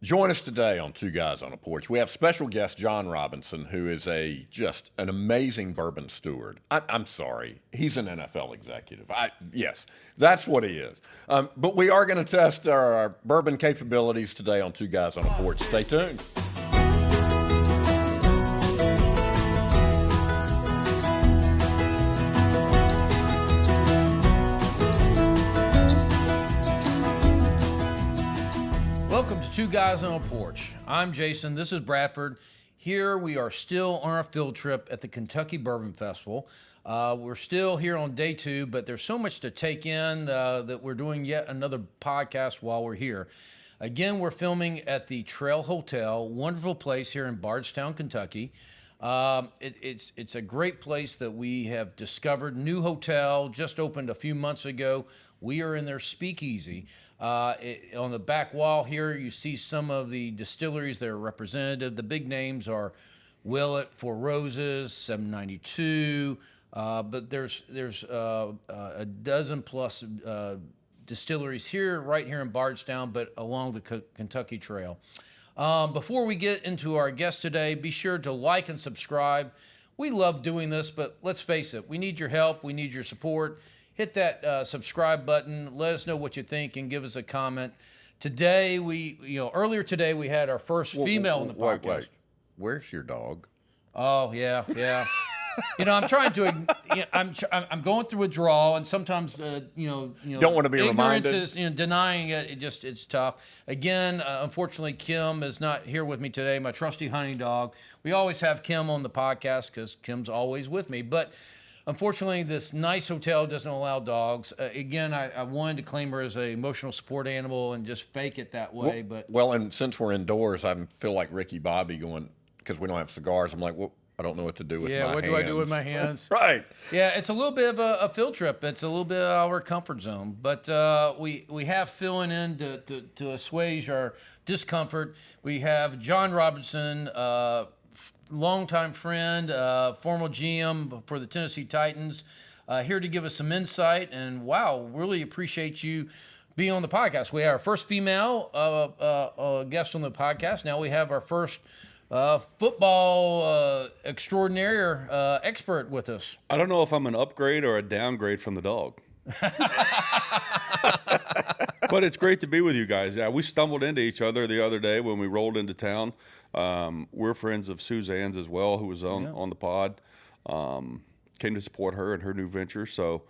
Join us today on Two Guys on a Porch. We have special guest Jon Robinson, who is just an amazing bourbon steward. I'm sorry, he's an NFL executive. Yes, that's what he is. But we are going to test our bourbon capabilities today on Two Guys on a Porch. Stay tuned. Welcome to Two Guys on a Porch. I'm Jason. This is Bradford. Here we are still on our field trip at the Kentucky Bourbon Festival. We're still here on day 2, but there's so much to take in that we're doing yet another podcast while we're here. Again, we're filming at the Trail Hotel, wonderful place here in Bardstown, Kentucky. It's a great place that we have discovered. New hotel, just opened a few months ago. We are in their speakeasy. On the back wall here, you see some of the distilleries that are represented. The big names are Willett, Four Roses, 792, but there's a dozen plus distilleries right here in Bardstown, but along the Kentucky Trail. Before we get into our guest today, be sure to like and subscribe. We love doing this, but let's face it, we need your help, we need your support. Hit that subscribe button. Let us know what you think and give us a comment. Today, earlier today we had our first female on the podcast. Wait. Where's your dog? Oh yeah. I'm trying to. I'm going through withdrawal, and sometimes don't want to be ignorance reminded. Is denying it. It's tough. Again, unfortunately, Kim is not here with me today. My trusty hunting dog. We always have Kim on the podcast because Kim's always with me, but. Unfortunately, this nice hotel doesn't allow dogs. Again, I wanted to claim her as an emotional support animal and just fake it that way. Well, and since we're indoors, I feel like Ricky Bobby going, because we don't have cigars, I'm like, well, I don't know what to do with my hands. Yeah, what do I do with my hands? Right. Yeah, it's a little bit of a field trip. It's a little bit of our comfort zone. But we have filling in to assuage our discomfort. We have Jon Robinson, longtime friend, former GM for the Tennessee Titans, here to give us some insight. And wow, really appreciate you being on the podcast. We have our first female guest on the podcast. Now we have our first football extraordinaire expert with us. I don't know if I'm an upgrade or a downgrade from the dog. But it's great to be with you guys. Yeah, we stumbled into each other the other day when we rolled into town. We're friends of Suzanne's as well, who was on the pod. Came to support her and her new venture. So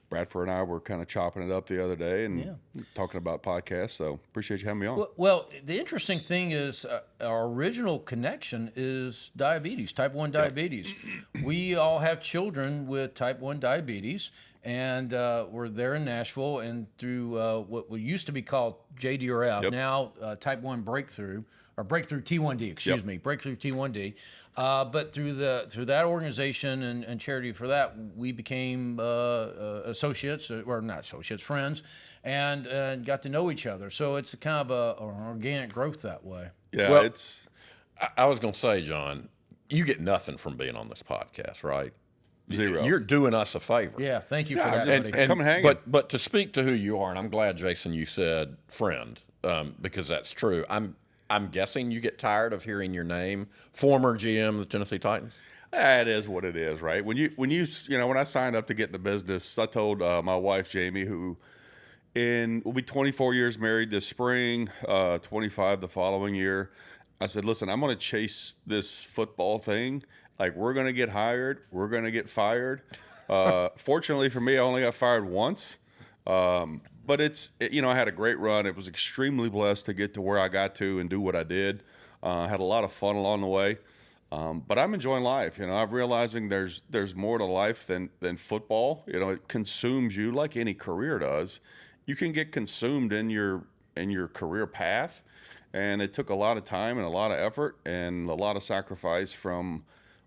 Bradford and I were kind of chopping it up the other day and talking about podcasts. So appreciate you having me on. Well, the interesting thing is our original connection is diabetes, type 1 diabetes. We all have children with type 1 diabetes. And we're there in Nashville, and through what used to be called JDRF, now Type 1 Breakthrough, or Breakthrough T1D, Breakthrough T1D. But through that organization and charity for that, we became associates, or not associates, friends, and got to know each other. So it's kind of an organic growth that way. Yeah, well, I was going to say, Jon, you get nothing from being on this podcast, right? Zero. You're doing us a favor. Yeah, thank you for that, buddy. Come and hang. But to speak to who you are, and I'm glad, Jason, you said friend, because that's true. I'm guessing you get tired of hearing your name, former GM of the Tennessee Titans. It is what it is, right? When I signed up to get in the business, I told my wife Jamie, who will be 24 years married this spring, 25 the following year. I said, listen, I'm going to chase this football thing. Like, we're going to get hired. We're going to get fired. Fortunately for me, I only got fired once. But I had a great run. It was extremely blessed to get to where I got to and do what I did. Had a lot of fun along the way. But I'm enjoying life. I'm realizing there's more to life than football. It consumes you like any career does. You can get consumed in your career path. And it took a lot of time and a lot of effort and a lot of sacrifice from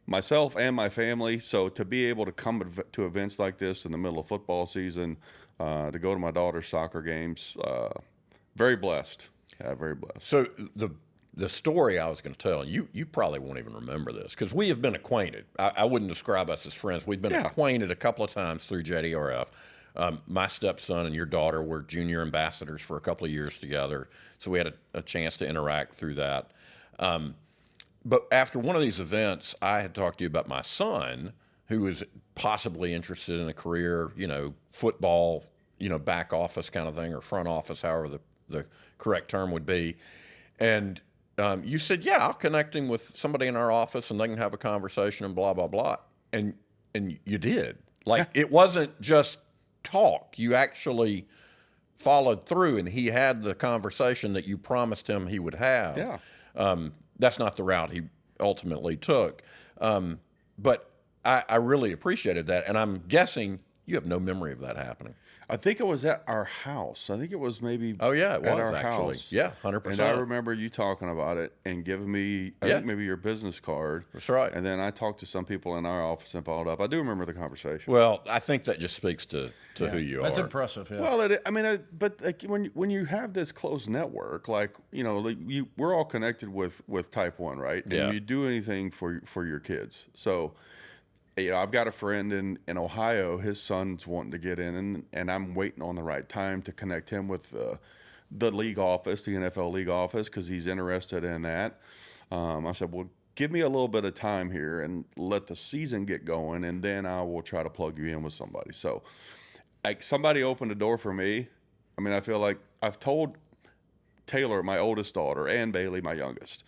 myself and my family. So to be able to come to events like this in the middle of football season, to go to my daughter's soccer games, very blessed. Yeah, very blessed. So the story I was going to tell, you probably won't even remember this, because we have been acquainted. I wouldn't describe us as friends. We've been acquainted a couple of times through JDRF. My stepson and your daughter were junior ambassadors for a couple of years together, so we had a chance to interact through that. But after one of these events, I had talked to you about my son, who was possibly interested in a career, football, back office kind of thing, or front office, however the correct term would be. And you said, yeah, I'll connect him with somebody in our office and they can have a conversation and blah, blah, blah. And you did. Like, it wasn't just talk. You actually followed through, and he had the conversation that you promised him he would have. Yeah. That's not the route he ultimately took. But I really appreciated that. And I'm guessing you have no memory of that happening. I think it was at our house. I think it was maybe Oh, yeah, it was at our actually. house. Yeah, 100%. And I remember you talking about it and giving me, I think maybe your business card. That's right. And then I talked to some people in our office and followed up. I do remember the conversation. Well, I think that just speaks to who you That's are. impressive. Yeah. Well, but like when you have this close network, like we're all connected with Type 1, right? Yeah. And you do anything for your kids. So, I've got a friend in Ohio. His son's wanting to get in, and I'm waiting on the right time to connect him with the league office, the NFL league office, because he's interested in that. I said, well, give me a little bit of time here and let the season get going, and then I will try to plug you in with somebody. So, like, somebody opened a door for me. I mean, I feel like I've told Taylor, my oldest daughter, and Bailey, my youngest,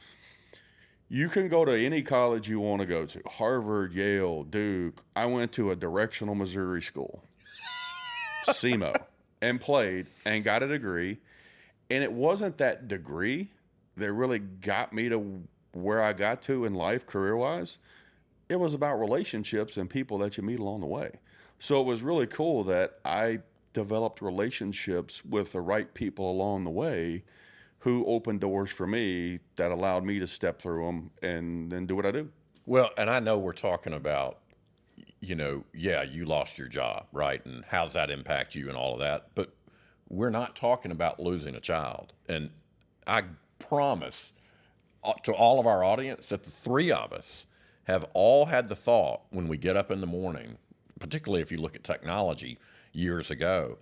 you can go to any college you want to go to, Harvard, Yale, Duke. I went to a directional Missouri school, SEMO, and played and got a degree. And it wasn't that degree that really got me to where I got to in life career-wise. It was about relationships and people that you meet along the way. So it was really cool that I developed relationships with the right people along the way who opened doors for me that allowed me to step through them and then do what I do. Well, and I know we're talking about, you lost your job, right? And how's that impact you and all of that. But we're not talking about losing a child. And I promise to all of our audience that the three of us have all had the thought when we get up in the morning, particularly if you look at technology years ago,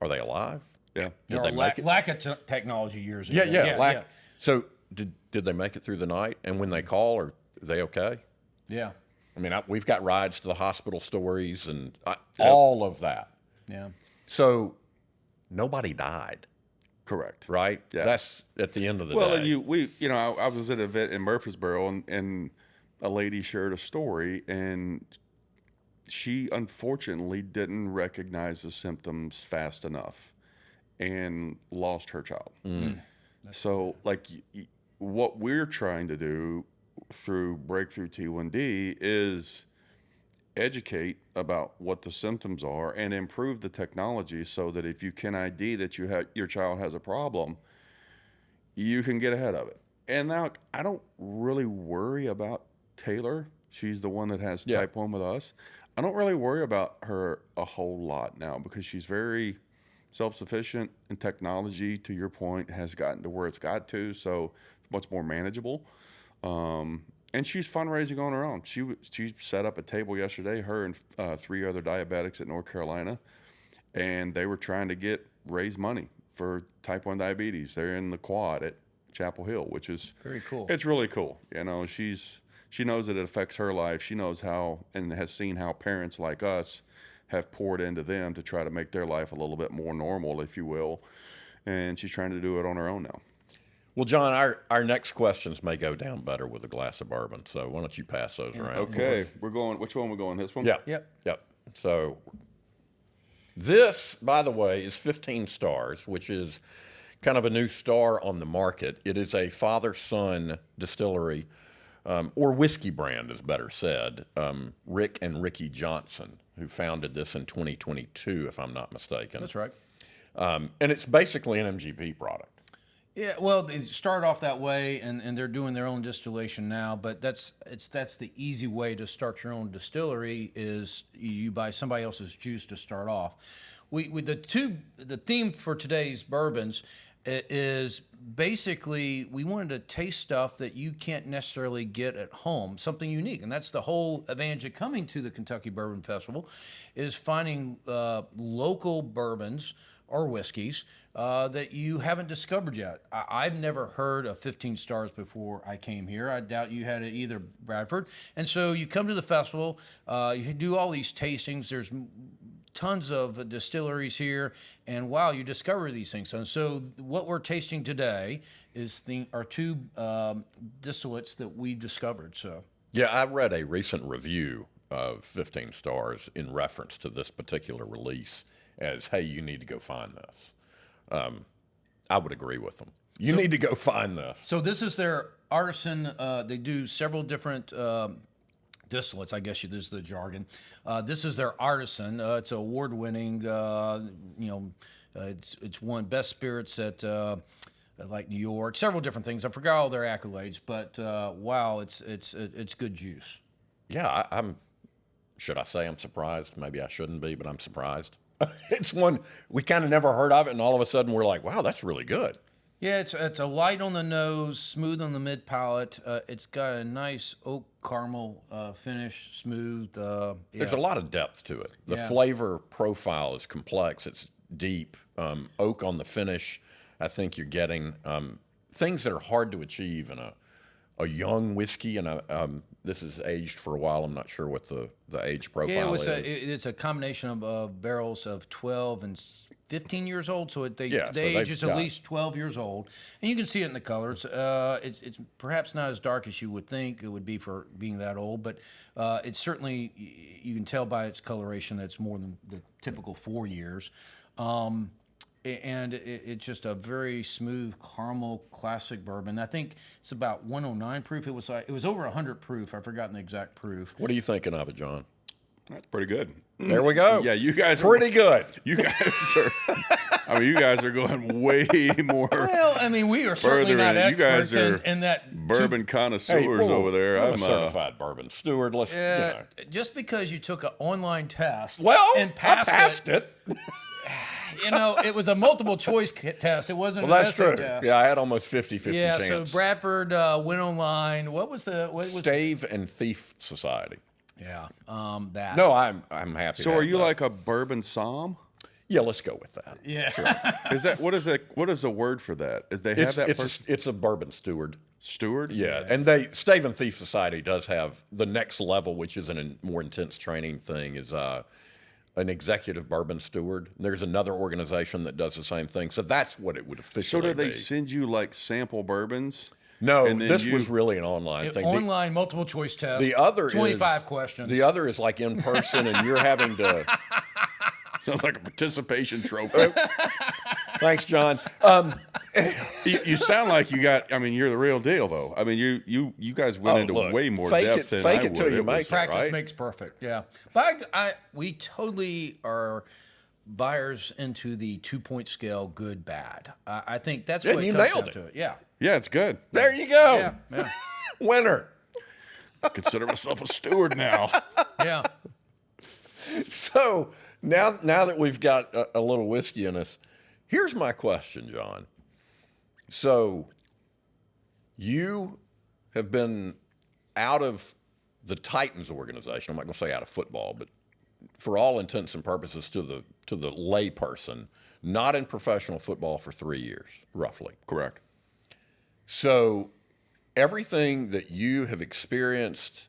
are they alive? Yeah. Did they make it? Lack of technology years ago. Yeah. So did they make it through the night? And when they call, are they okay? Yeah. I mean, we've got rides to the hospital stories and all of that. Yeah. So nobody died, Correct. right? Yeah. That's at the end of the Well, day. and I was at an event in Murfreesboro, and a lady shared a story, and she unfortunately didn't recognize the symptoms fast enough and lost her child. So, like, what we're trying to do through Breakthrough T1D is educate about what the symptoms are and improve the technology so that if you can ID that your child has a problem, you can get ahead of it. And now I don't really worry about Taylor. She's the one that has Type 1 with us. I don't really worry about her a whole lot now because she's very self-sufficient, and technology, to your point, has gotten to where it's got to, so it's much more manageable. And she's fundraising on her own. She set up a table yesterday, her and 3 other diabetics at North Carolina, and they were trying to raise money for Type 1 diabetes. They're in the quad at Chapel Hill, which is very cool. It's really cool. She knows that it affects her life. She knows how and has seen how parents like us have poured into them to try to make their life a little bit more normal, if you will. And she's trying to do it on her own now. Well, John, our next questions may go down better with a glass of bourbon. So why don't you pass those around? Okay. We're going, which one are we going? This one? Yeah. Yep. So this, by the way, is 15 stars, which is kind of a new star on the market. It is a father-son distillery, or whiskey brand is better said. Rick and Ricky Johnson, who founded this in 2022, if I'm not mistaken. That's right. And it's basically an MGP product. Yeah, well, they started off that way, and they're doing their own distillation now. But that's the easy way to start your own distillery is you buy somebody else's juice to start off. The theme for today's bourbons is basically we wanted to taste stuff that you can't necessarily get at home, something unique. And that's the whole advantage of coming to the Kentucky Bourbon Festival, is finding local bourbons or whiskeys that you haven't discovered yet. I've never heard of 15 Stars before I came here. I doubt you had it either, Bradford. And so you come to the festival, you do all these tastings. There's tons of distilleries here, and wow, you discover these things. And so what we're tasting today is our two distillates that we discovered. So Yeah, I read a recent review of 15 Stars in reference to this particular release as, hey, you need to go find this. I would agree with them. You need to go find this. So this is their artisan. They do several different distillates. I guess this is the jargon. This is their artisan. It's award-winning. It's won best spirits at like New York. Several different things. I forgot all their accolades, but wow, it's good juice. Yeah, I'm. Should I say I'm surprised? Maybe I shouldn't be, but I'm surprised. It's one we kind of never heard of it, and all of a sudden we're like, wow, that's really good. Yeah, it's a light on the nose, smooth on the mid palate. It's got a nice oak caramel finish, smooth. There's a lot of depth to it. The flavor profile is complex. It's deep. Oak on the finish. I think you're getting things that are hard to achieve in a young whiskey, and this is aged for a while. I'm not sure what the age profile is. It's a combination of barrels of 12 and 15 years old, so the so age is at least 12 years old, and you can see it in the colors. It's perhaps not as dark as you would think it would be for being that old, but it's certainly, you can tell by its coloration that it's more than the typical 4 years. And it's just a very smooth caramel classic bourbon. I think it's about 109 proof. It was over 100 proof. I've forgotten the exact proof. What are you thinking of it, John? That's pretty good. There we go. Yeah, you guys pretty good. You guys are. I mean, you guys are going way more. Well, I mean, we are certainly not experts in that bourbon connoisseurs over there. I'm a certified bourbon steward. Just because you took an online test, and passed it. It was a multiple choice test. It wasn't an essay test. Yeah, I had almost 50-50 chance. chance. So Bradford went online. What was Stave and Thief Society. Yeah, that. No, I'm happy. So are you like a bourbon somm? Yeah, let's go with that. Yeah. Sure. Is that what is the word for that? Is they have that? It's a bourbon steward. Steward? Yeah, and Stave and Thief Society does have the next level, which is a more intense training thing, is an executive bourbon steward. There's another organization that does the same thing. So that's what it would officially be. So do they send you like sample bourbons? No, this was really an online thing. Online multiple choice test. The other 25 questions. The other is like in person, and you're having to. Sounds like a participation trophy. Thanks, John. You sound like you got. I mean, you're the real deal, though. I mean, you guys went into way more depth than I would. Till you make it. Practice makes perfect. Yeah, but we totally are buyers into the 2-point scale, good, bad. I think that's what you comes nailed down to it. Yeah, it's good. There you go. Yeah. Winner. I consider myself a steward now. Yeah. So now that we've got a little whiskey in us, here's my question, John. So you have been out of the Titans organization. I'm not going to say out of football, but for all intents and purposes to the lay person, not in professional football for 3 years, roughly. Correct. So everything that you have experienced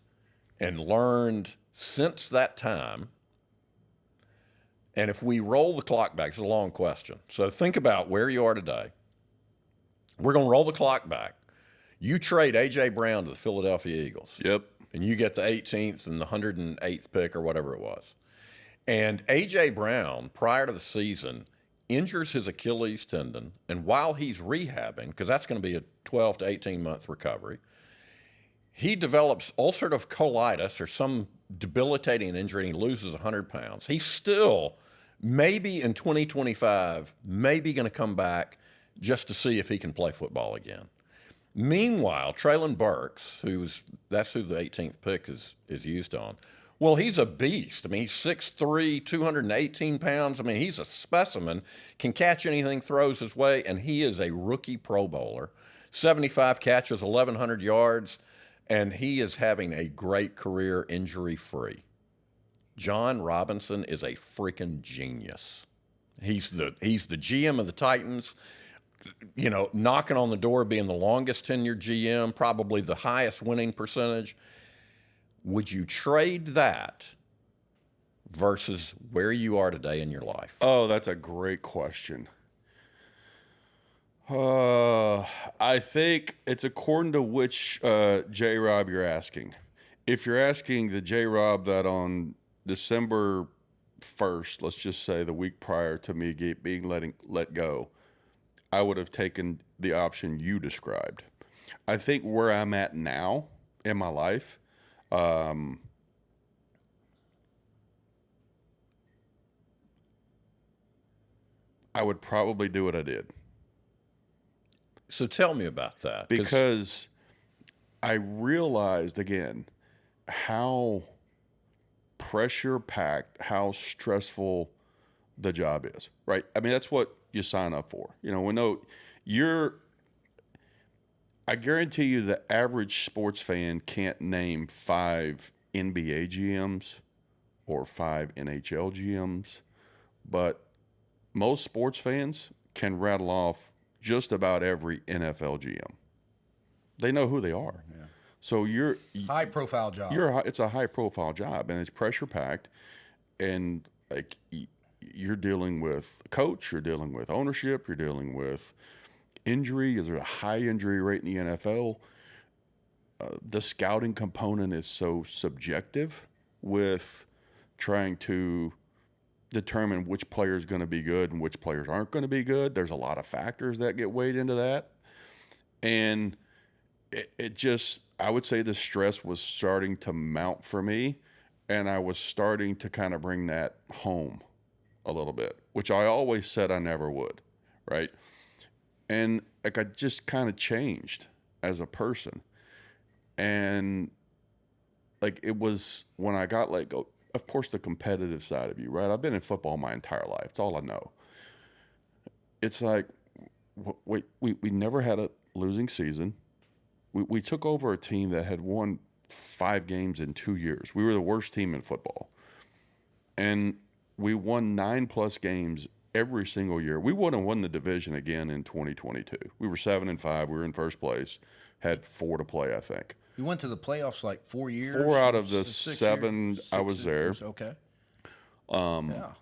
and learned since that time, and if we roll the clock back, it's a long question. So think about where you are today. We're going to roll the clock back. You trade A.J. Brown to the Philadelphia Eagles. Yep. And you get the 18th and the 108th pick or whatever it was. And A.J. Brown, prior to the season, injures his Achilles tendon. And while he's rehabbing, because that's going to be a 12 to 18-month recovery, he develops ulcerative colitis or some debilitating injury, and he loses 100 pounds. He's still, maybe in 2025, maybe going to come back just to see if he can play football again. Meanwhile, Traylon Burks, that's who the 18th pick is used on, Well, he's a beast. I mean, he's 6'3", 218 pounds. I mean, he's a specimen, can catch anything throws his way, and he is a rookie Pro Bowler. 75 catches, 1,100 yards, and he is having a great career injury-free. Jon Robinson is a freaking genius. He's the GM of the Titans, you know, knocking on the door, being the longest tenured GM, probably the highest winning percentage. Would you trade that versus where you are today in your life? Oh, that's a great question. I think it's according to which Jrob you're asking. If you're asking the Jrob that on December 1st, let's just say the week prior to me being let go, I would have taken the option you described. I think where I'm at now in my life, I would probably do what I did. So tell me about that. Because I realized, again, how pressure-packed, how stressful the job is, right? I mean, that's what you sign up for. You know, I guarantee you the average sports fan can't name 5 NBA GMs or 5 NHL GMs, but most sports fans can rattle off just about every NFL GM. They know who they are. Yeah. So high profile job. It's a high profile job, and it's pressure packed, and like you're dealing with a coach, you're dealing with ownership, you're dealing with injury. Is there a high injury rate in the NFL? The scouting component is so subjective with trying to determine which player is going to be good and which players aren't going to be good. There's a lot of factors that get weighed into that. And it just, I would say the stress was starting to mount for me, and I was starting to kind of bring that home a little bit, which I always said I never would, right? And like I just kind of changed as a person. And like it was when I got let go, of course, the competitive side of you, right? I've been in football my entire life. It's all I know. It's like, wait, we never had a losing season. We took over a team that had won 5 games in 2 years. We were the worst team in football. And we won 9+ games every single year. We wouldn't have won the division again in 2022. We were 7-5. We were in first place. Had 4 to play, I think. You went to the playoffs like 4 years. 4 out of the 7 I was there. Okay. Yeah.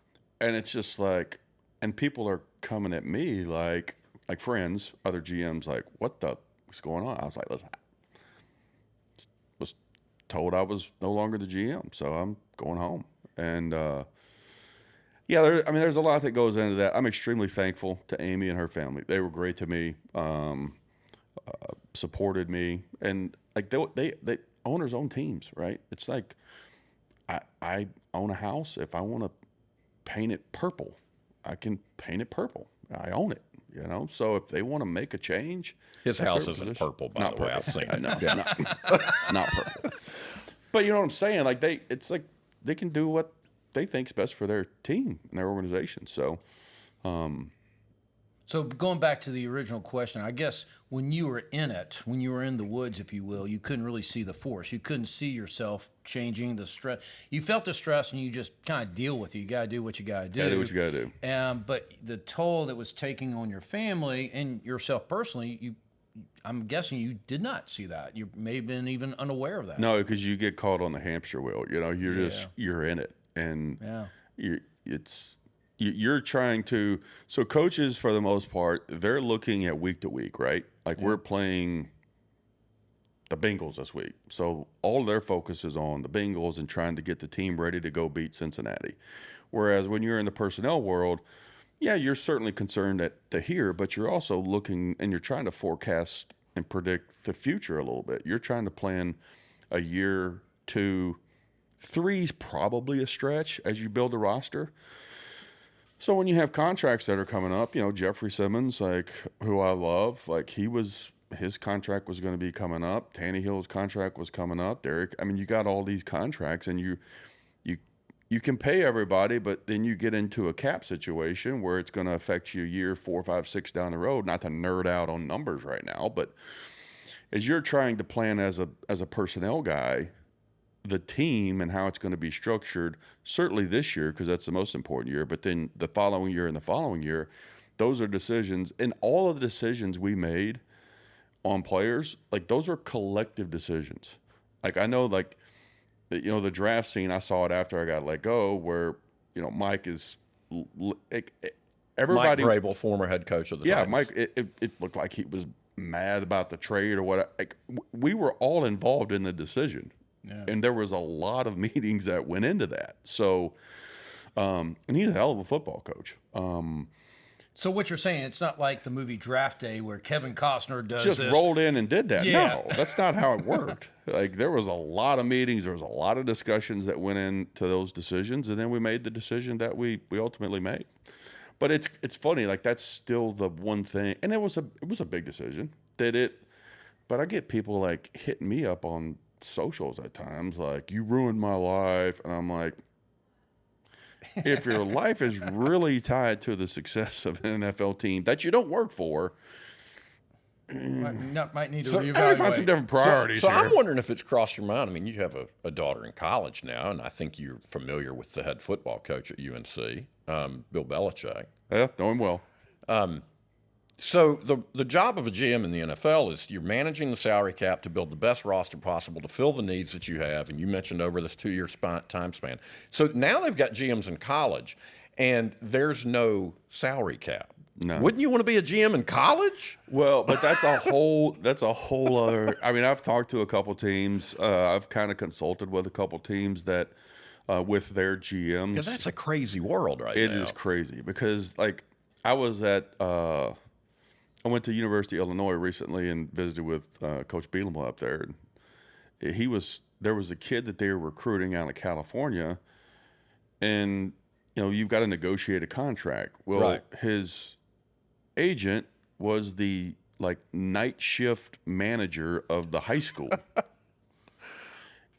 And it's just like, and people are coming at me like friends, other GMs, like, what's going on? I was like, listen, I was told I was no longer the GM, so I'm going home. And yeah, there's a lot that goes into that. I'm extremely thankful to Amy and her family. They were great to me, supported me, and like they owners own teams, right? It's like I own a house. If I want to paint it purple, I can paint it purple. I own it, you know. So if they want to make a change, his house isn't purple, by the way. I've seen it. No, it's not purple. But you know what I'm saying? Like it's like they can do what they think's best for their team and their organization. So, so going back to the original question, I guess when you were in it, when you were in the woods, if you will, you couldn't really see the force. You couldn't see yourself changing the stress. You felt the stress, and you just kind of deal with it. You got to do what you got to do. Got to do what you got to do. But the toll that was taking on your family and yourself personally, I'm guessing you did not see that. You may have been even unaware of that. No, because you get caught on the hamster wheel. You know, you're in it, and you're trying to. So coaches, for the most part, they're looking at week to week, right? Like we're playing the Bengals this week, so all their focus is on the Bengals and trying to get the team ready to go beat Cincinnati. Whereas when you're in the personnel world, yeah, you're certainly concerned to here, but you're also looking and you're trying to forecast and predict the future a little bit. You're trying to plan a year, 2, 3's probably a stretch as you build a roster. So when you have contracts that are coming up, you know, Jeffrey Simmons, like who I love, like his contract was going to be coming up. Tannehill's contract was coming up. Derek, I mean, you got all these contracts, and you can pay everybody, but then you get into a cap situation where it's going to affect you year 4, 5, 6 down the road. Not to nerd out on numbers right now, but as you're trying to plan as a personnel guy, the team and how it's going to be structured, certainly this year, because that's the most important year, but then the following year and the following year, those are decisions. And all of the decisions we made on players, like those are collective decisions. Like I know, like, the draft scene, I saw it after I got let go, where, Mike is, everybody. Mike Vrabel, former head coach of the Titans. Mike, it looked like he was mad about the trade or what. Like, we were all involved in the decision. Yeah. And there was a lot of meetings that went into that. So, and he's a hell of a football coach. So what you're saying, it's not like the movie Draft Day where Kevin Costner does just this. Rolled in and did that. Yeah. No, that's not how it worked. Like there was a lot of meetings, there was a lot of discussions that went into those decisions, and then we made the decision that we ultimately made. But it's funny, like that's still the one thing, and it was a big decision. But I get people like hitting me up on socials at times, like you ruined my life, and I'm like, if your life is really tied to the success of an NFL team that you don't work for, might need to I reevaluate. find some different priorities. So here. I'm wondering if it's crossed your mind. I mean, you have a daughter in college now, and I think you're familiar with the head football coach at UNC, Bill Belichick. Yeah, know him well. So the job of a GM in the NFL is you're managing the salary cap to build the best roster possible to fill the needs that you have, and you mentioned over this 2-year time span. So now they've got GMs in college, and there's no salary cap. No. Wouldn't you want to be a GM in college? Well, but that's a whole other. I mean, I've talked to a couple teams. I've kind of consulted with a couple teams that with their GMs, Because that's a crazy world right now. It is crazy because like I was at. I went to University of Illinois recently and visited with Coach Bielema up there. There was a kid that they were recruiting out of California, and you've got to negotiate a contract. Well, Right. His agent was the night shift manager of the high school.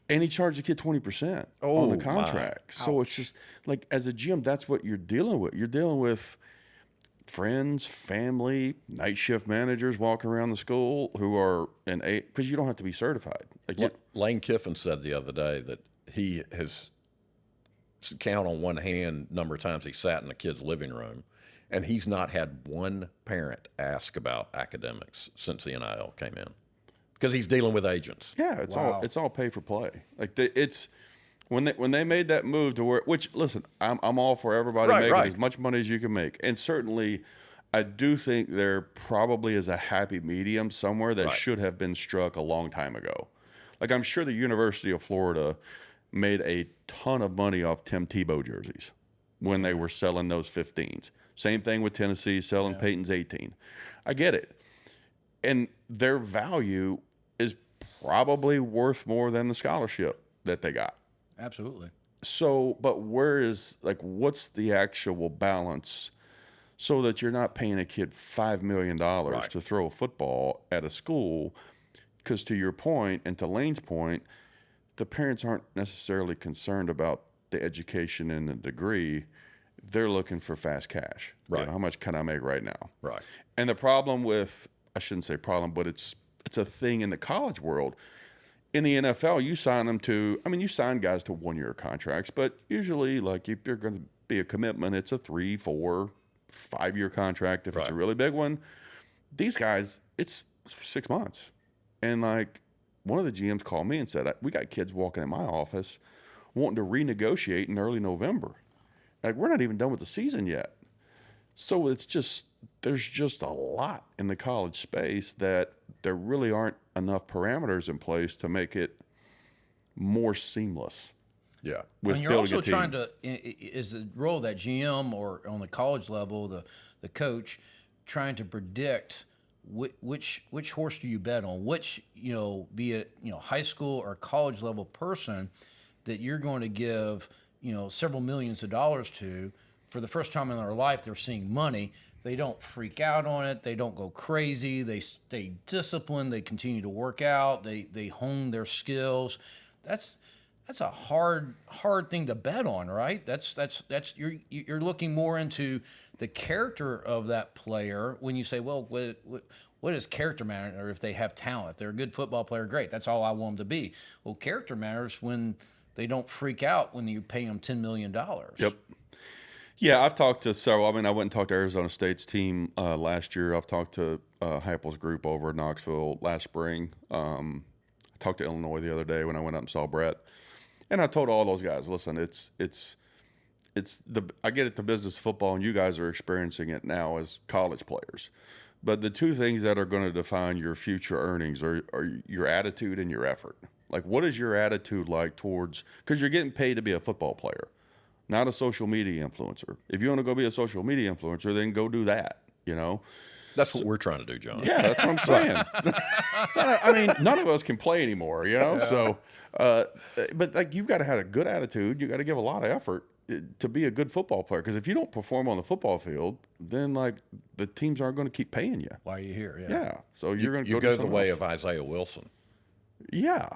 And he charged the kid 20% on the contract. So it's just like as a GM, that's what you're dealing with. You're dealing with friends, family, night shift managers walking around the school who are because you don't have to be certified. Lane Kiffin said the other day that he has count on one hand number of times he sat in a kid's living room, and he's not had one parent ask about academics since the NIL came in because he's dealing with agents. Yeah, it's all pay for play. Like it's when they made that move to where, which listen, I'm all for everybody making as much money as you can make, and certainly I do think there probably is a happy medium somewhere that should have been struck a long time ago. Like I'm sure the University of Florida made a ton of money off Tim Tebow jerseys when they were selling those 15s. Same thing with Tennessee selling Peyton's 18. I get it, and their value is probably worth more than the scholarship that they got. Absolutely. So, but what's the actual balance so that you're not paying a kid $5 million to throw a football at a school? Because to your point and to Lane's point, the parents aren't necessarily concerned about the education and the degree. They're looking for fast cash. Right. How much can I make right now? Right. And the problem with, I shouldn't say problem, but it's a thing in the college world. In the NFL, you sign them to, you sign guys to 1-year contracts, but usually, like, if you're going to be a commitment, it's a 3, 4, 5-year contract. If it's a really big one, these guys, it's 6 months. And, like, one of the GMs called me and said, we got kids walking in my office wanting to renegotiate in early November. Like, we're not even done with the season yet. So there's just a lot in the college space that there really aren't enough parameters in place to make it more seamless. Yeah. And you're also trying to, is the role of that GM or on the college level, the coach, trying to predict which horse do you bet on, which, be it, high school or college level person that you're going to give, several millions of dollars to. For the first time in their life, they're seeing money. They don't freak out on it. They don't go crazy. They stay disciplined. They continue to work out. They hone their skills. That's That's a hard thing to bet on, right? That's you're looking more into the character of that player when you say, well, what does character matter? Or if they have talent, if they're a good football player, great. That's all I want them to be. Well, character matters when they don't freak out when you pay them $10 million. Yep. Yeah, I've talked to several. I mean, I went and talked to Arizona State's team last year. I've talked to Heupel's group over in Knoxville last spring. I talked to Illinois the other day when I went up and saw Brett. And I told all those guys, listen, I get it, the business of football, and you guys are experiencing it now as college players. But the two things that are going to define your future earnings are your attitude and your effort. Like, what is your attitude like towards, because you're getting paid to be a football player, not a social media influencer. If you want to go be a social media influencer, then go do that, you know? That's what we're trying to do, John. Yeah, that's what I'm saying. I mean, none of us can play anymore, you know? Yeah. So, but like, you've got to have a good attitude. You got to give a lot of effort to be a good football player. Because if you don't perform on the football field, then like the teams aren't going to keep paying you. Why are you here? Yeah. Yeah. So you're going to go the way of Isaiah Wilson. Yeah.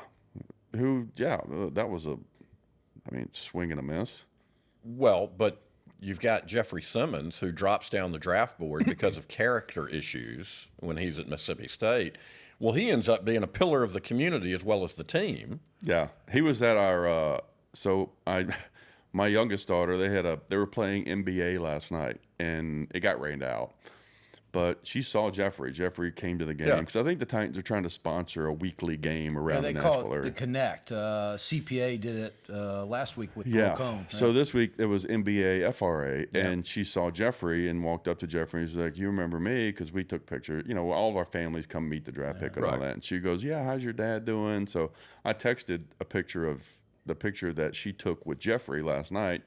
That was swing and a miss. Well, but you've got Jeffrey Simmons, who drops down the draft board because of character issues when he's at Mississippi State. Well, he ends up being a pillar of the community as well as the team. Yeah, he was at our. My youngest daughter, they were playing NBA last night, and it got rained out. But she saw Jeffrey. Jeffrey came to the game because I think the Titans are trying to sponsor a weekly game around the Nashville area. They call it the Connect. CPA did it last week with Cole Cone. So this week it was NBA FRA, and she saw Jeffrey and walked up to Jeffrey and was like, "You remember me?" Because we took pictures. You know, all of our families come meet the draft pick and all that. And she goes, "Yeah, how's your dad doing?" So I texted a picture of the picture that she took with Jeffrey last night.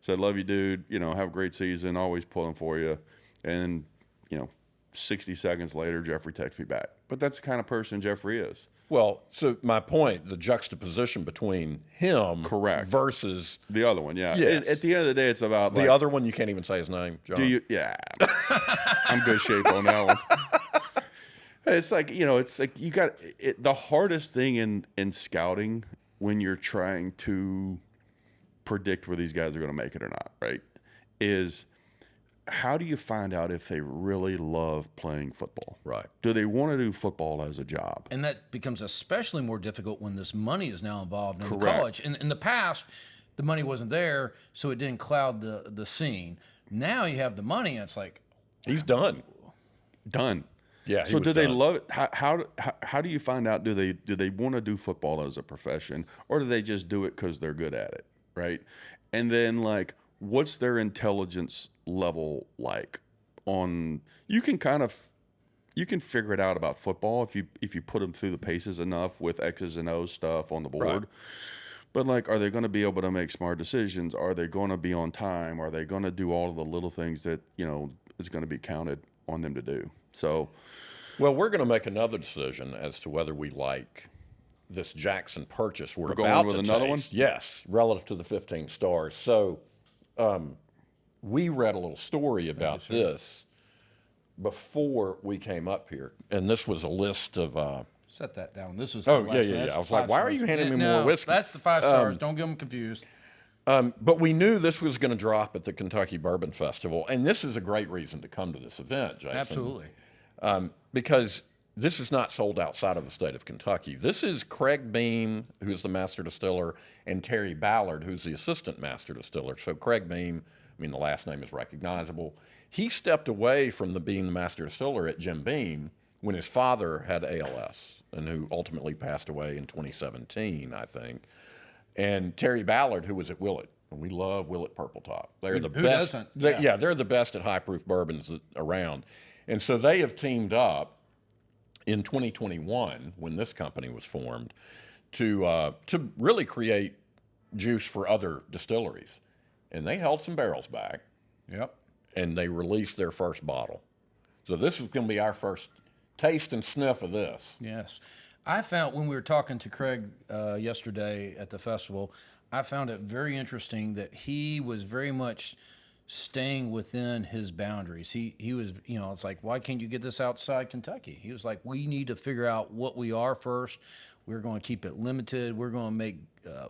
Said, "Love you, dude. You know, have a great season. Always pulling for you." And 60 seconds later, Jeffrey texts me back. But that's the kind of person Jeffrey is. Well, so my point, the juxtaposition between him versus the other one, Yes. At the end of the day, it's about the other one. You can't even say his name, John. I'm good shape on that one. It's like, you got it, the hardest thing in scouting when you're trying to predict where these guys are going to make it or not, right, is how do you find out if they really love playing football? Right. Do they want to do football as a job? And that becomes especially more difficult when this money is now involved in the college. In the past, the money wasn't there, so it didn't cloud the scene. Now you have the money, and it's like, he's done. Yeah. So do they love it? How do you find out? Do they want to do football as a profession, or do they just do it because they're good at it, right? And then like, what's their intelligence level like? You can figure it out about football if you put them through the paces enough with X's and O's stuff on the board. Right. But like, are they going to be able to make smart decisions? Are they going to be on time? Are they going to do all of the little things that is going to be counted on them to do? So, well, we're going to make another decision as to whether we like this Jackson purchase we're about going with to another taste. one. Yes, relative to the 15 stars. So, we read a little story about this before we came up here, and this was a list of. Set that down. This is. I was like, why are you handing me more whiskey? That's the 5 stars. Don't get them confused. But we knew this was going to drop at the Kentucky Bourbon Festival, and this is a great reason to come to this event, Jason. Absolutely. Because this is not sold outside of the state of Kentucky. This is Craig Beam, who's the master distiller, and Terry Ballard, who's the assistant master distiller. So Craig Beam, the last name is recognizable. He stepped away from being the master distiller at Jim Beam when his father had ALS, and who ultimately passed away in 2017, I think. And Terry Ballard, who was at Willett. And we love Willett Purple Top. They're the best. Doesn't? They're the best at high proof bourbons around. And so they have teamed up in 2021, when this company was formed, to really create juice for other distilleries. And they held some barrels back. Yep. And they released their first bottle. So this is going to be our first taste and sniff of this. Yes. I found, when we were talking to Craig yesterday at the festival, I found it very interesting that he was very much staying within his boundaries. He was, you know, it's like, why can't you get this outside Kentucky? He was like, we need to figure out what we are first. We're going to keep it limited. We're going to make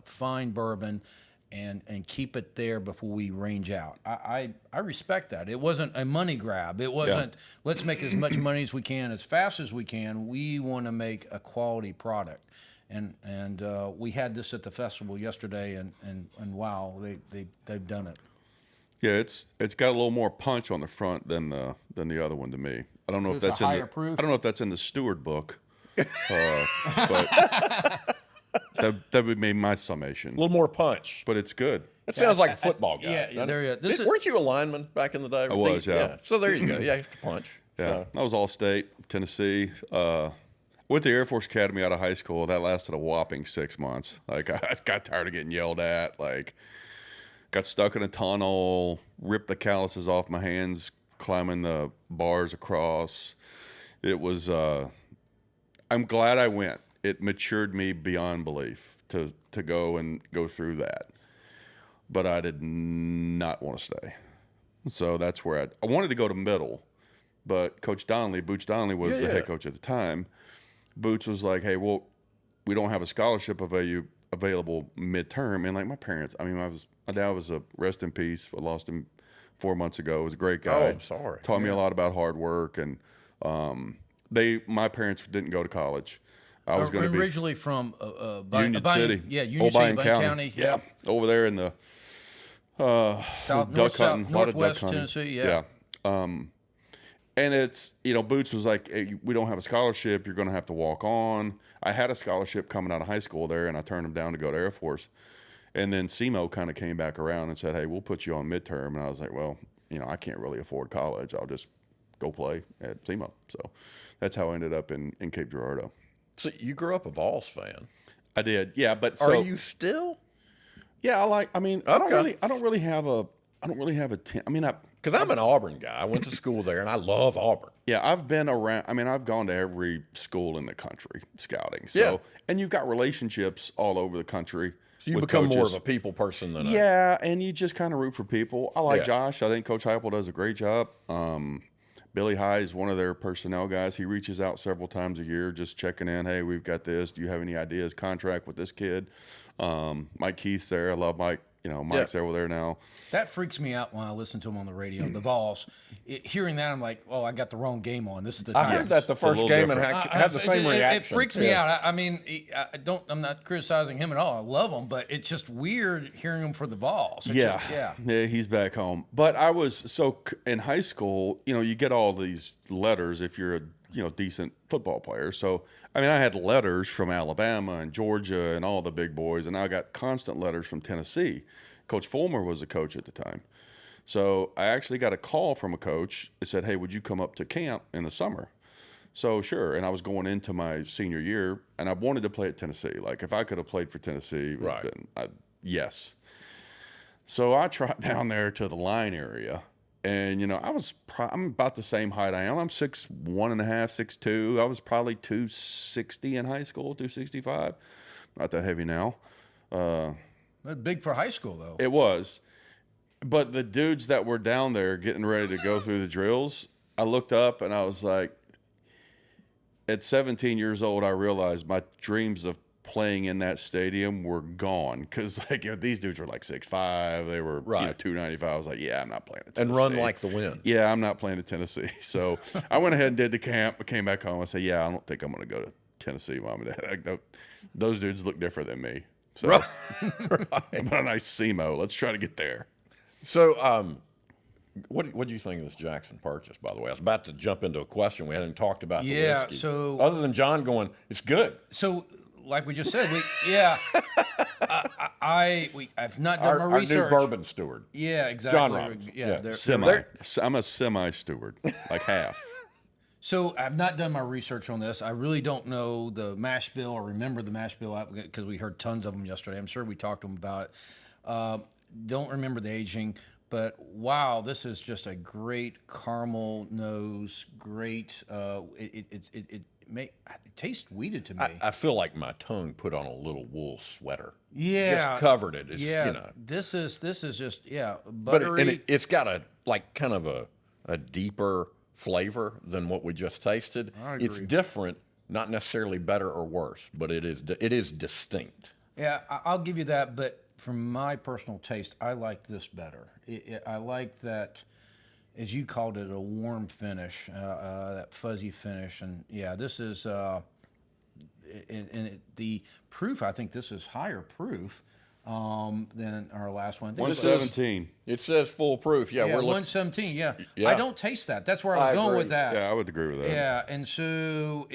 fine bourbon and keep it there before we range out. I respect that. It wasn't a money grab. It wasn't, let's make as much money as we can, as fast as we can. We want to make a quality product. And we had this at the festival yesterday, and wow, they've done it. Yeah, it's got a little more punch on the front than the other one to me. I don't know if that's in the proof? I don't know if that's in the Steward book, but that would be my summation. A little more punch. But it's good. That sounds like a football guy. Yeah, there you go. Weren't you a lineman back in the day? I was, yeah. So there you go. Yeah, you have to punch. Yeah, So. I was All-State, Tennessee. Went to the Air Force Academy out of high school. That lasted a whopping 6 months. Like, I got tired of getting yelled at. Like, got stuck in a tunnel, ripped the calluses off my hands, climbing the bars across. It was, I'm glad I went. It matured me beyond belief to go through that. But I did not want to stay. So that's where I wanted to go to middle. But Coach Donnelly, Boots Donnelly was the head coach at the time. Boots was like, hey, well, we don't have a scholarship available midterm. And like my parents, I mean, my dad was a rest in peace. I lost him 4 months ago. He was a great guy. Oh, I'm sorry. Taught me a lot about hard work. And my parents didn't go to college. I was going to be originally from Union City. Yeah, Union Old City, County. County. Yeah, over there in the duck hunting, a lot of duck Northwest hunting. Tennessee. Yeah. And it's, Boots was like, hey, we don't have a scholarship. You're going to have to walk on. I had a scholarship coming out of high school there, and I turned him down to go to Air Force. And then SEMO kind of came back around and said, hey, we'll put you on midterm. And I was like, well, I can't really afford college. I'll just go play at SEMO. So that's how I ended up in Cape Girardeau. So you grew up a Vols fan. I did, yeah. But Are you still? Yeah, I don't really have a team. I mean, Because I'm an Auburn guy. I went to school there, and I love Auburn. Yeah, I've been around. I mean, I've gone to every school in the country scouting. So, and you've got relationships all over the country. So you become more of a people person than and you just kind of root for people. I like Josh. I think Coach Heupel does a great job. Billy High is one of their personnel guys. He reaches out several times a year, just checking in. Hey, we've got this. Do you have any ideas? Contract with this kid. Mike Keith's there. I love Mike. Mike's over there now. That freaks me out when I listen to him on the radio. The Vols, hearing that, I'm like, oh, I got the wrong game on. This is the time. I heard that the first game and had the same reaction. It freaks me out. I mean, I'm not criticizing him at all. I love him, but it's just weird hearing him for the Vols. Yeah, he's back home. But I was in high school. You get all these letters if you're a decent football player. So I mean, I had letters from Alabama and Georgia and all the big boys, and I got constant letters from Tennessee. Coach Fulmer was the coach at the time. So I actually got a call from a coach that said, hey, would you come up to camp in the summer? So sure. And I was going into my senior year, and I wanted to play at Tennessee. Like, if I could have played for Tennessee, then yes. So I trot down there to the line area. And, I'm about the same height I am. I'm 6'1.5", 6'2". I was probably 260 in high school, 265. Not that heavy now. That's big for high school, though. It was. But the dudes that were down there getting ready to go through the drills, I looked up and I was like, at 17 years old, I realized my dreams of playing in that stadium were gone, because these dudes were like 6'5", they were 295. I was like, I'm not playing at Tennessee. And run like the wind. Yeah, I'm not playing at Tennessee. So I went ahead and did the camp. I came back home. I said, I don't think I'm going to go to Tennessee, Mom and Dad. Those dudes look different than me. So, but a nice SEMO. Let's try to get there. So, what do you think of this Jackson purchase? By the way, I was about to jump into a question. We hadn't talked about the whiskey. So other than John going, it's good. So. Like we just said, I've not done my research. Our new bourbon steward. Yeah, exactly. Jon Robinson. I'm a semi-steward, like half. So I've not done my research on this. I really don't know the mash bill or remember the mash bill because we heard tons of them yesterday. I'm sure we talked to them about it. Don't remember the aging, but wow, this is just a great caramel nose. Great. it tastes weeded to me. I feel like my tongue put on a little wool sweater. Yeah, Just covered it. It's, yeah. you know. This is just But buttery. it's got a like kind of a deeper flavor than what we just tasted. I It's agree. different, not necessarily better or worse, but it is distinct. Yeah, I'll give you that. But from my personal taste, I like this better. I like that, as you called it, a warm finish, that fuzzy finish. And yeah, this is, the proof, I think this is higher proof than our last one. I think it's 117. It says full proof. Yeah, yeah, we're looking. 117. Yeah. Yeah. I don't taste that. That's where I was I going agree. with that. Yeah, I would agree with that. Yeah, and so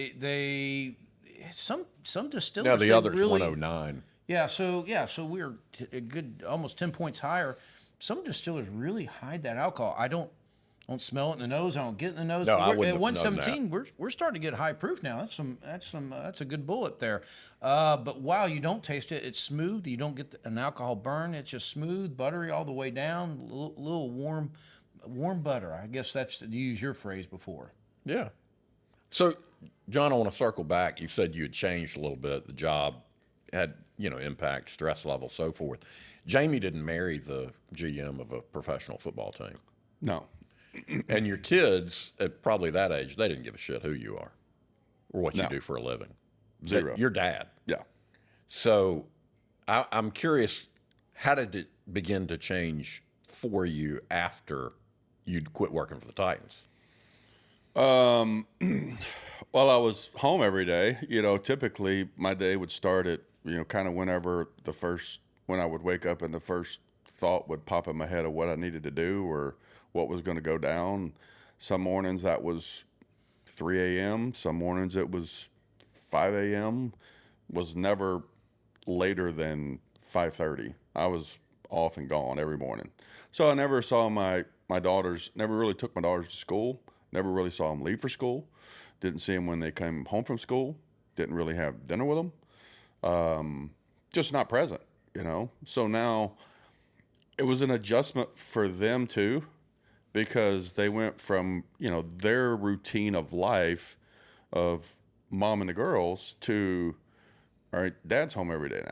some distillers Now the say other's really, 109. so we're a good almost 10 points higher. Some distillers really hide that alcohol. I don't smell it in the nose. I don't get it in the nose. No, But I we're- wouldn't at have known 117, we're starting to get high proof now. That's a good bullet there. But wow, you don't taste it. It's smooth. You don't get an alcohol burn. It's just smooth, buttery all the way down. Little warm butter. I guess that's to use your phrase before. Yeah. So, John, I want to circle back. You said you had changed a little bit. The job had, impact, stress level, so forth. Jamie didn't marry the GM of a professional football team. No. And your kids, at probably that age, they didn't give a shit who you are or what you No. do for a living. Zero. Your dad. Yeah. So I'm curious, how did it begin to change for you after you'd quit working for the Titans? Well, I was home every day. Typically my day would start at, kind of whenever when I would wake up and the first thought would pop in my head of what I needed to do or what was going to go down. Some mornings that was 3 a.m. Some mornings it was 5 a.m. Was never later than 5:30. I was off and gone every morning. So I never saw my daughters, never really took my daughters to school, never really saw them leave for school, didn't see them when they came home from school, didn't really have dinner with them, just not present, So now it was an adjustment for them too, because they went from, their routine of life of mom and the girls to, all right, dad's home every day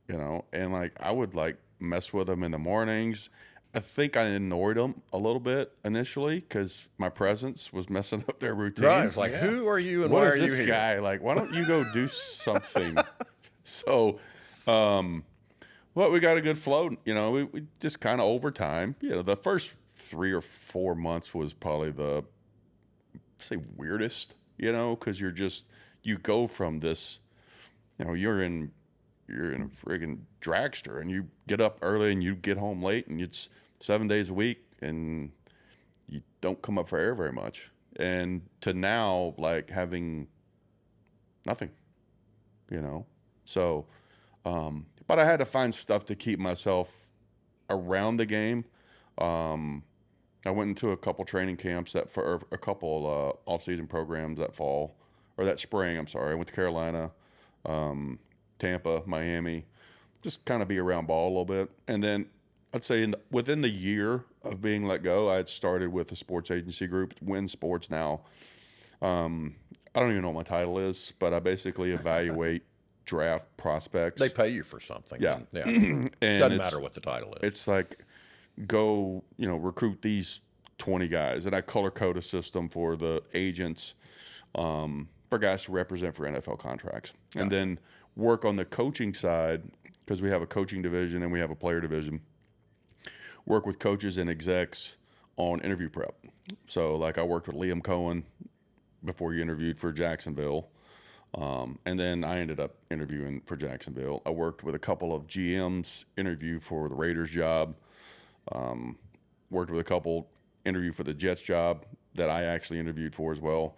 now, and I would mess with them in the mornings. I think I annoyed them a little bit initially because my presence was messing up their routine. Right. It's like, who are you and What why is are you this here? guy? Why don't you go do something? So, well, we got a good flow. We just kind of over time, the first 3 or 4 months was probably the, say, weirdest, because you go from this, you're in a friggin' dragster and you get up early and you get home late and it's 7 days a week and you don't come up for air very much. And to now, having nothing, So, but I had to find stuff to keep myself around the game. I went into a couple training camps for a couple off-season programs that fall or that spring. I'm sorry. I went to Carolina, Tampa, Miami, just kind of be around ball a little bit. And then I'd say within the year of being let go, I had started with a sports agency group, Win Sports now. I don't even know what my title is, but I basically evaluate draft prospects. They pay you for something. Yeah. Yeah. And Doesn't matter what the title is. It's go, recruit these 20 guys. And I color code a system for the agents, for guys to represent for NFL contracts. Yeah. And then work on the coaching side, because we have a coaching division and we have a player division. Work with coaches and execs on interview prep. So, I worked with Liam Cohen before he interviewed for Jacksonville. And then I ended up interviewing for Jacksonville. I worked with a couple of GMs, interview for the Raiders job. Worked with a couple, interview for the Jets job that I actually interviewed for as well.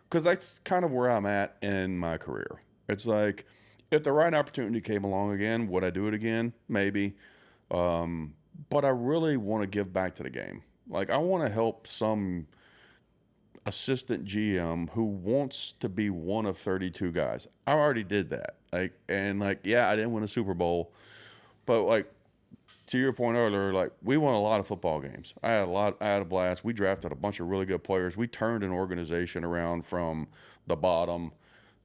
Because that's kind of where I'm at in my career. It's if the right opportunity came along again, would I do it again? Maybe. But I really want to give back to the game. I want to help some assistant GM who wants to be one of 32 guys. I already did that. Yeah, I didn't win a Super Bowl, but to your point earlier, like we won a lot of football games. I had a blast. We drafted a bunch of really good players. We turned an organization around from the bottom,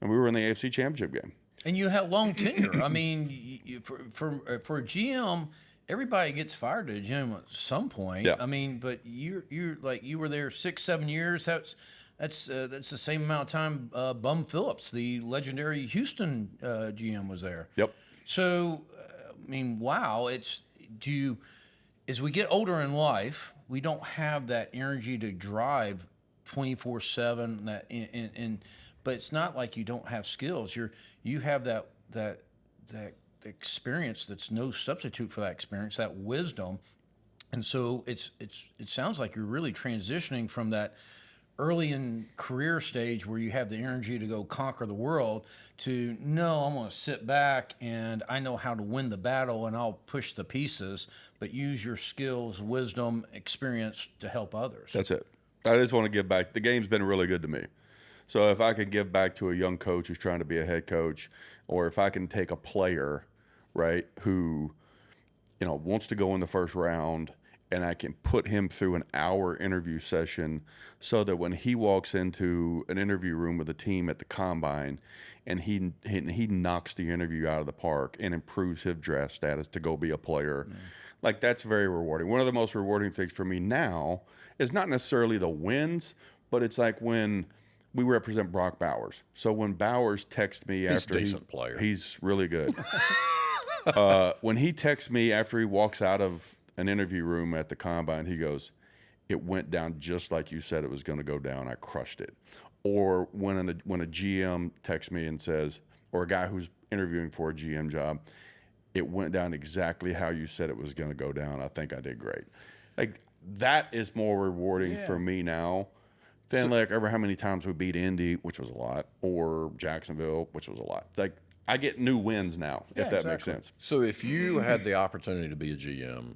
and we were in the AFC Championship game. And you had long tenure. I mean, for a GM, everybody gets fired at a GM at some point. Yeah. I mean, but you're like you were there 6-7 years. That's the same amount of time Bum Phillips, the legendary Houston GM, was there. Yep. So, I mean, wow. As we get older in life, we don't have that energy to drive 24/7. But it's not like you don't have skills. You have that experience that's no substitute for that experience, that wisdom. And so it sounds like you're really transitioning from that early in career stage where you have the energy to go conquer the world to, no, I'm going to sit back and I know how to win the battle and I'll push the pieces, but use your skills, wisdom, experience to help others. That's it. I just want to give back. The game's been really good to me. So if I could give back to a young coach who's trying to be a head coach, or if I can take a player, right, who, wants to go in the first round, and I can put him through an hour interview session so that when he walks into an interview room with a team at the combine and he knocks the interview out of the park and improves his draft status to go be a player, like that's very rewarding. One of the most rewarding things for me now is not necessarily the wins, but it's like when we represent Brock Bowers. So when Bowers texts me after He's a decent player. He's really good. When he texts me after he walks out of an interview room at the combine, he goes, "It went down just like you said it was going to go down. I crushed it." Or when a GM texts me and says, or a guy who's interviewing for a GM job, "It went down exactly how you said it was going to go down. I think I did great." Like that is more rewarding for me now than like ever how many times we beat Indy, which was a lot, or Jacksonville, which was a lot. Like I get new wins now, if that makes sense. So if you had the opportunity to be a GM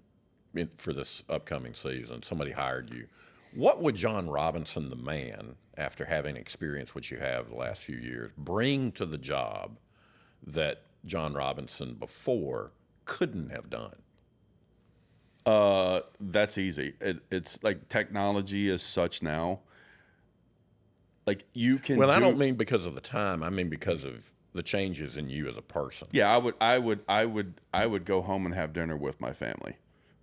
for this upcoming season, somebody hired you, what would Jon Robinson, the man, after having experienced what you have the last few years, bring to the job that Jon Robinson before couldn't have done? That's easy. It's like technology is such now. Like you can. Well, I don't mean because of the time. I mean because of the changes in you as a person. Yeah, I would go home and have dinner with my family,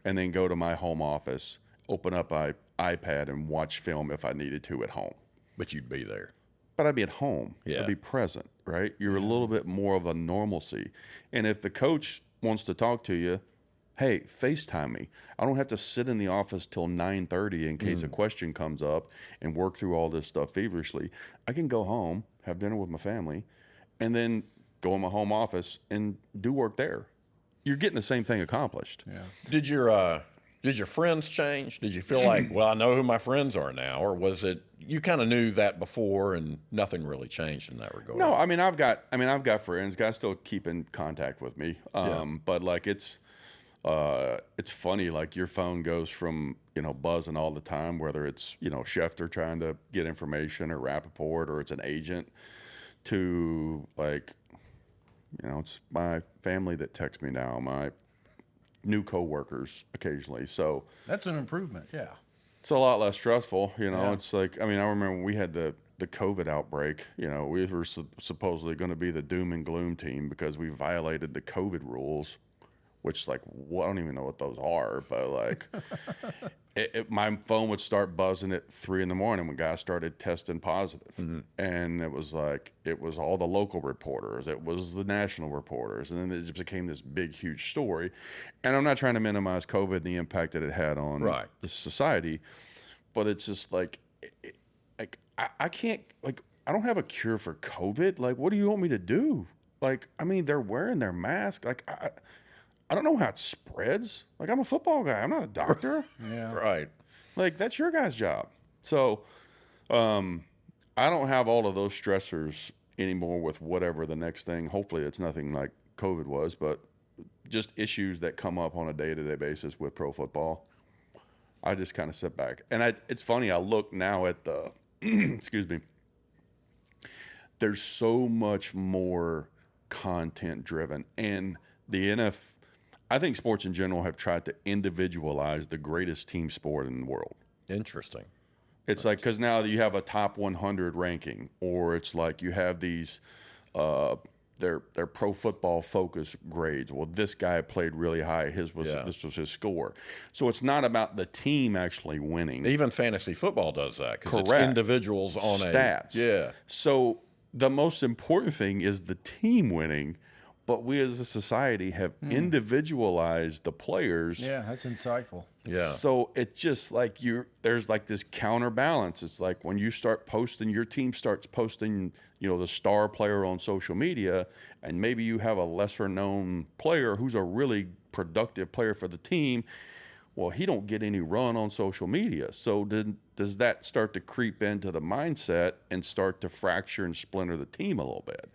and then go to my home office, open up my iPad, and watch film if I needed to at home. But you'd be there. But I'd be at home. Yeah. I'd be present, right? You're a little bit more of a normalcy. And if the coach wants to talk to you, hey, FaceTime me. I don't have to sit in the office till 9:30 in case a question comes up and work through all this stuff feverishly. I can go home, have dinner with my family, and then go in my home office and do work there. You're getting the same thing accomplished. Yeah. Did your friends change? Did you feel like, well, I know who my friends are now, or was it you kind of knew that before and nothing really changed in that regard? No, I've got friends. Guys still keep in contact with me. But like it's funny. Like your phone goes from buzzing all the time, whether it's Schefter trying to get information or Rappaport or it's an agent, to like it's my family that texts me now, my new coworkers occasionally. So That's an improvement. Yeah. it's a lot less stressful. Yeah. It's like I remember when we had the COVID outbreak. We were supposedly going to be the doom and gloom team because we violated the COVID rules, which I don't even know what those are, but like my phone would start buzzing at 3 a.m. when guys started testing positive. And it was all the local reporters, it was the national reporters, and then it just became this big, huge story. And I'm not trying to minimize COVID and the impact that it had on the society, but it's just I can't, I don't have a cure for COVID. Like, what do you want me to do? They're wearing their mask. I don't know how it spreads. I'm a football guy. I'm not a doctor. Yeah. Right. That's your guy's job. So I don't have all of those stressors anymore with whatever the next thing. Hopefully it's nothing like COVID was, but just issues that come up on a day-to-day basis with pro football. I just kind of sit back. And it's funny, I look now at the, excuse me, there's so much more content driven. And the NFL, I think sports in general have tried to individualize the greatest team sport in the world. Interesting. It's like, because now you have a top 100 ranking, or it's like you have these their pro football focus grades. Well, this guy played really high. This was his score. So it's not about the team actually winning. Even fantasy football does that because it's Correct. individuals on Stats. Yeah. So the most important thing is the team winning, but we as a society have individualized the players. Yeah, that's insightful. Yeah. So it's just like there's like this counterbalance. It's like when you start posting, your team starts posting, the star player on social media, and maybe you have a lesser known player who's a really productive player for the team. Well, he don't get any run on social media. So does that start to creep into the mindset and start to fracture and splinter the team a little bit?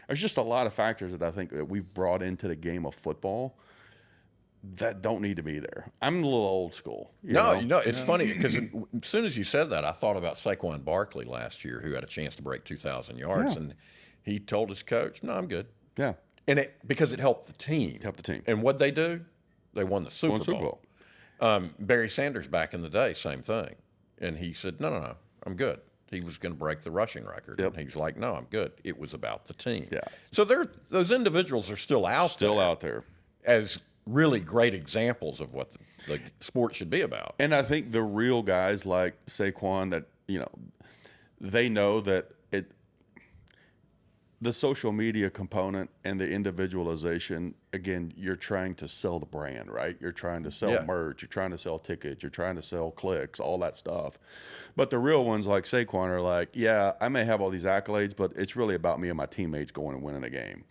There's just a lot of factors that I think that we've brought into the game of football that don't need to be there. I'm a little old school. It's funny because as soon as you said that, I thought about Saquon Barkley last year, who had a chance to break 2,000 yards, and he told his coach, "No, I'm good." Yeah, and because it helped the team. And what'd they do? They won the Super Bowl. Barry Sanders back in the day, same thing, and he said, "No, I'm good." He was going to break the rushing record, and he's like, "No, I'm good." It was about the team. Yeah. So those individuals are still out there as really great examples of what the sport should be about. And I think the real guys like Saquon that, they know that the social media component and the individualization, again, you're trying to sell the brand, right? You're trying to sell merch, you're trying to sell tickets, you're trying to sell clicks, all that stuff. But the real ones like Saquon are like, yeah, I may have all these accolades, but it's really about me and my teammates going and winning a game.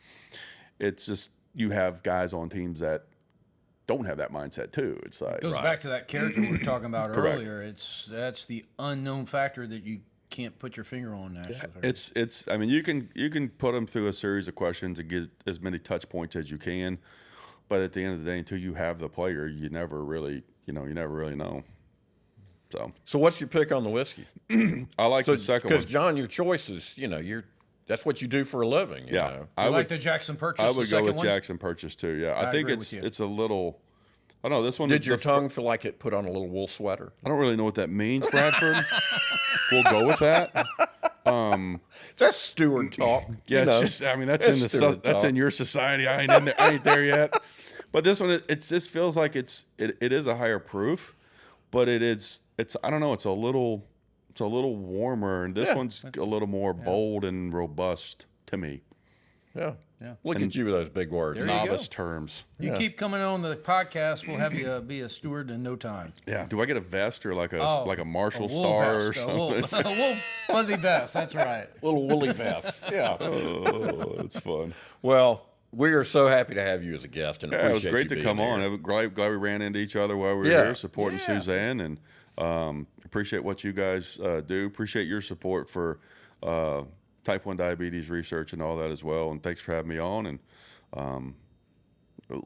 It's just, you have guys on teams that don't have that mindset too. It's like, It goes back to that character we were talking about Correct. earlier. That's the unknown factor that you can't put your finger on naturally. It's I mean, you can put them through a series of questions and get as many touch points as you can, but at the end of the day, until you have the player, you never really know. So what's your pick on the whiskey? I like the second one. Because John, your choice is, that's what you do for a living. You know? I like the Jackson Purchase. I would go with one? Jackson Purchase too. Yeah, I think it's a little. I don't know, this one. Did your tongue feel like it put on a little wool sweater? I don't really know what that means, Bradford. We'll go with that. That's steward talk. Yeah, it's just. I mean, that's in your society. I ain't there yet. But this one, it just feels like it is a higher proof, but it's I don't know. It's a little warmer, and this one's a little more bold and robust to me. Yeah. Look at you with those big words. Novice terms. You keep coming on the podcast, we'll have you be a steward in no time. Yeah. Do I get a vest or like a Marshall star or something? A wool fuzzy vest. That's right. Little woolly vest. Yeah. Oh, it's fun. Well, we are so happy to have you as a guest, and appreciate it was great you to come being on. here. I'm glad we ran into each other while we were here supporting Suzanne, and appreciate what you guys do. Appreciate your support for type 1 diabetes research and all that as well. And thanks for having me on, and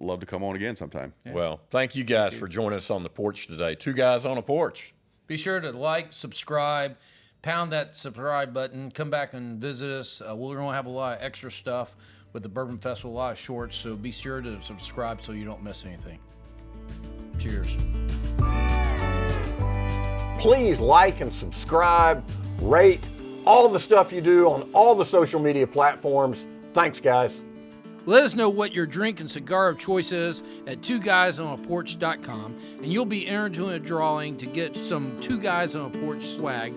love to come on again sometime. Yeah. Well, thank you guys for joining us on the porch today. Two Guys on a Porch. Be sure to like, subscribe, pound that subscribe button. Come back and visit us. We're going to have a lot of extra stuff with the Bourbon Festival, a lot of shorts. So be sure to subscribe so you don't miss anything. Cheers. Please like and subscribe, rate, all the stuff you do on all the social media platforms. Thanks, guys. Let us know what your drink and cigar of choice is at twoguysonaporch.com, and you'll be entered into a drawing to get some Two Guys on a Porch swag